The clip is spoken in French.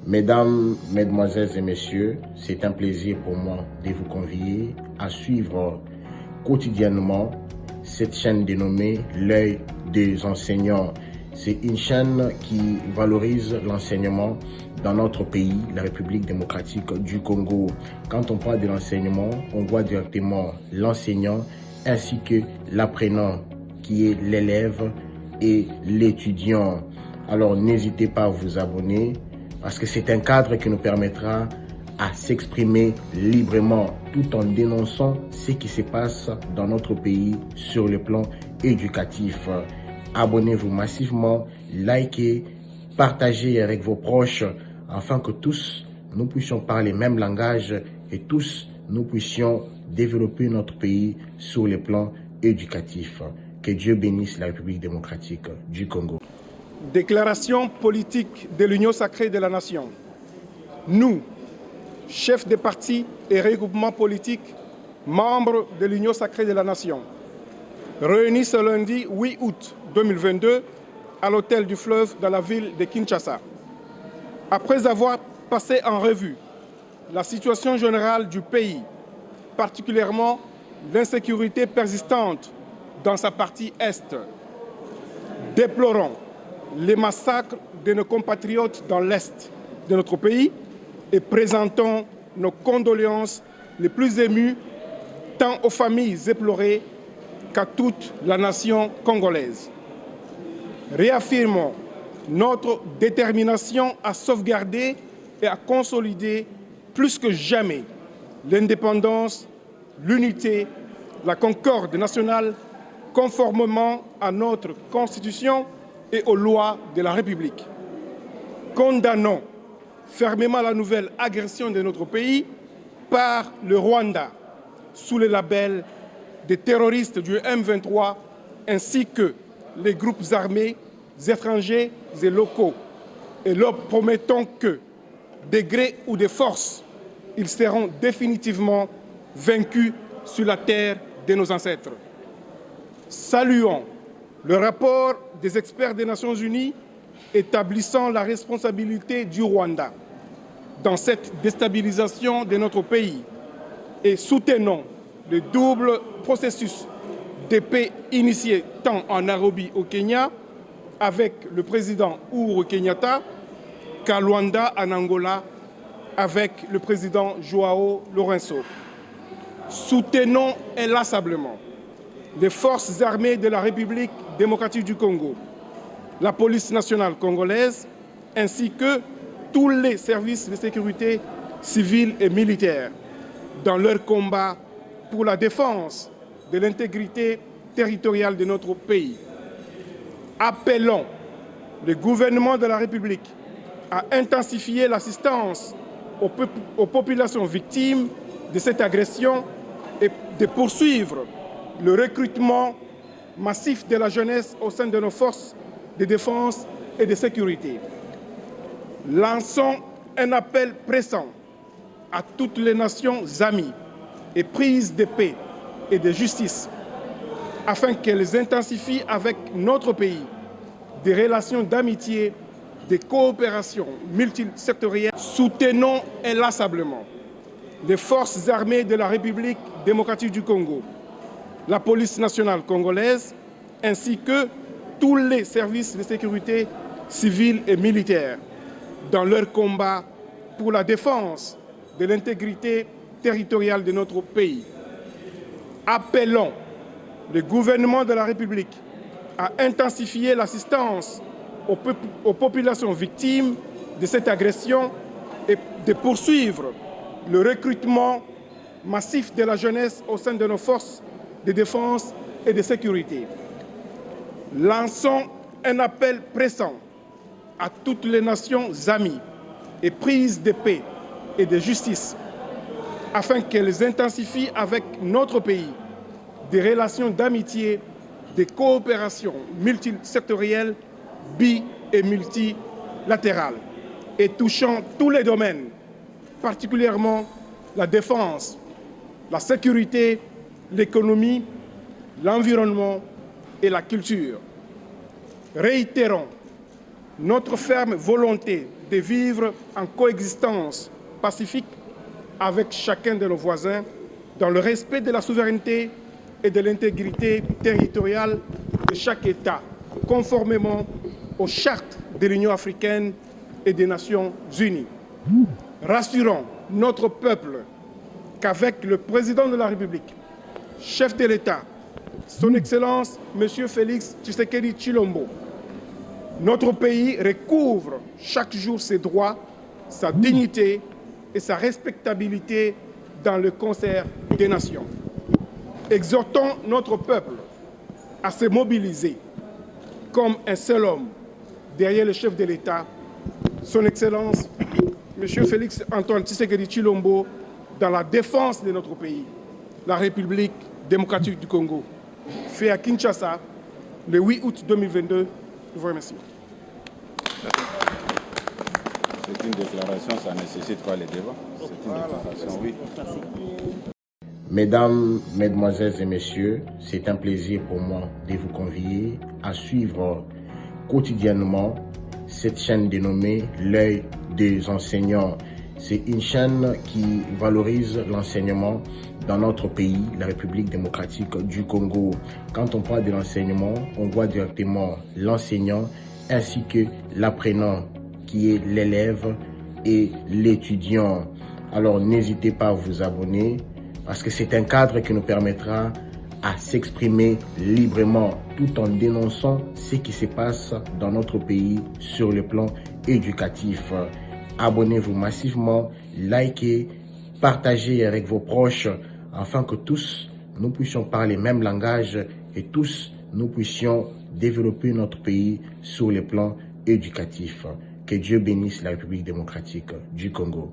Mesdames, Mesdemoiselles et Messieurs, c'est un plaisir pour moi de vous convier à suivre quotidiennement cette chaîne dénommée L'œil des enseignants. C'est une chaîne qui valorise l'enseignement dans notre pays, la République démocratique du Congo. Quand on parle de l'enseignement, on voit directement l'enseignant ainsi que l'apprenant qui est l'élève et l'étudiant. Alors n'hésitez pas à vous abonner parce que c'est un cadre qui nous permettra à s'exprimer librement tout en dénonçant ce qui se passe dans notre pays sur le plan éducatif. Abonnez-vous massivement, likez, partagez avec vos proches afin que tous nous puissions parler le même langage et tous nous puissions développer notre pays sur le plan éducatif. Que Dieu bénisse la République démocratique du Congo. Déclaration politique de l'Union sacrée de la Nation. Nous, chefs des partis et regroupements politiques, membres de l'Union sacrée de la Nation, réunis ce lundi 8 août 2022 à l'hôtel du Fleuve dans la ville de Kinshasa. Après avoir passé en revue la situation générale du pays, particulièrement l'insécurité persistante dans sa partie Est, déplorons les massacres de nos compatriotes dans l'Est de notre pays et présentons nos condoléances les plus émues tant aux familles éplorées qu'à toute la nation congolaise. Réaffirmons notre détermination à sauvegarder et à consolider plus que jamais l'indépendance, l'unité, la concorde nationale conformément à notre Constitution et aux lois de la République. Condamnons fermement la nouvelle agression de notre pays par le Rwanda sous le label des terroristes du M23 ainsi que les groupes armés étrangers et locaux et leur promettons que, de gré ou de force, ils seront définitivement vaincus sur la terre de nos ancêtres. Saluons le rapport des experts des Nations Unies établissant la responsabilité du Rwanda dans cette déstabilisation de notre pays et soutenons le double processus de paix initié tant en Nairobi au Kenya avec le président Uhuru Kenyatta qu'à Luanda en Angola avec le président Joao Lourenço. Soutenons inlassablement les forces armées de la République démocratique du Congo, la police nationale congolaise, ainsi que tous les services de sécurité civils et militaires dans leur combat pour la défense de l'intégrité territoriale de notre pays. Appelons le gouvernement de la République à intensifier l'assistance aux populations victimes de cette agression et de poursuivre le recrutement massif de la jeunesse au sein de nos forces de défense et de sécurité. Lançons un appel pressant à toutes les nations amies et prises de paix et de justice afin qu'elles intensifient avec notre pays des relations d'amitié, de coopération multisectorielle. Soutenons inlassablement les forces armées de la République démocratique du Congo, la police nationale congolaise, ainsi que tous les services de sécurité civils et militaires dans leur combat pour la défense de l'intégrité territoriale de notre pays. Appelons le gouvernement de la République à intensifier l'assistance aux populations victimes de cette agression et de poursuivre le recrutement massif de la jeunesse au sein de nos forces de défense et de sécurité. Lançons un appel pressant à toutes les nations amies et prises de paix et de justice afin qu'elles intensifient avec notre pays des relations d'amitié, de coopération multisectorielle, et multilatérale et touchant tous les domaines, particulièrement la défense, la sécurité, l'économie, l'environnement et la culture. Réitérons notre ferme volonté de vivre en coexistence pacifique avec chacun de nos voisins dans le respect de la souveraineté et de l'intégrité territoriale de chaque État, conformément aux chartes de l'Union africaine et des Nations unies. Rassurons notre peuple qu'avec le président de la République, chef de l'État, son Excellence M. Félix Tshisekedi Tshilombo, notre pays recouvre chaque jour ses droits, sa dignité et sa respectabilité dans le concert des nations. Exhortons notre peuple à se mobiliser comme un seul homme derrière le chef de l'État, son Excellence M. Félix Antoine Tshisekedi Tshilombo, dans la défense de notre pays, la République démocratique du Congo, fait à Kinshasa le 8 août 2022. Je vous remercie. C'est une déclaration, ça nécessite pas les débats. C'est une déclaration, oui. Mesdames, Mesdemoiselles et Messieurs, c'est un plaisir pour moi de vous convier à suivre quotidiennement cette chaîne dénommée L'œil des enseignants. C'est une chaîne qui valorise l'enseignement dans notre pays, la République démocratique du Congo. Quand on parle de l'enseignement, on voit directement l'enseignant ainsi que l'apprenant qui est l'élève et l'étudiant. Alors n'hésitez pas à vous abonner parce que c'est un cadre qui nous permettra à s'exprimer librement tout en dénonçant ce qui se passe dans notre pays sur le plan éducatif. Abonnez-vous massivement, likez, partagez avec vos proches afin que tous nous puissions parler le même langage et tous nous puissions développer notre pays sur le plan éducatif. Que Dieu bénisse la République démocratique du Congo.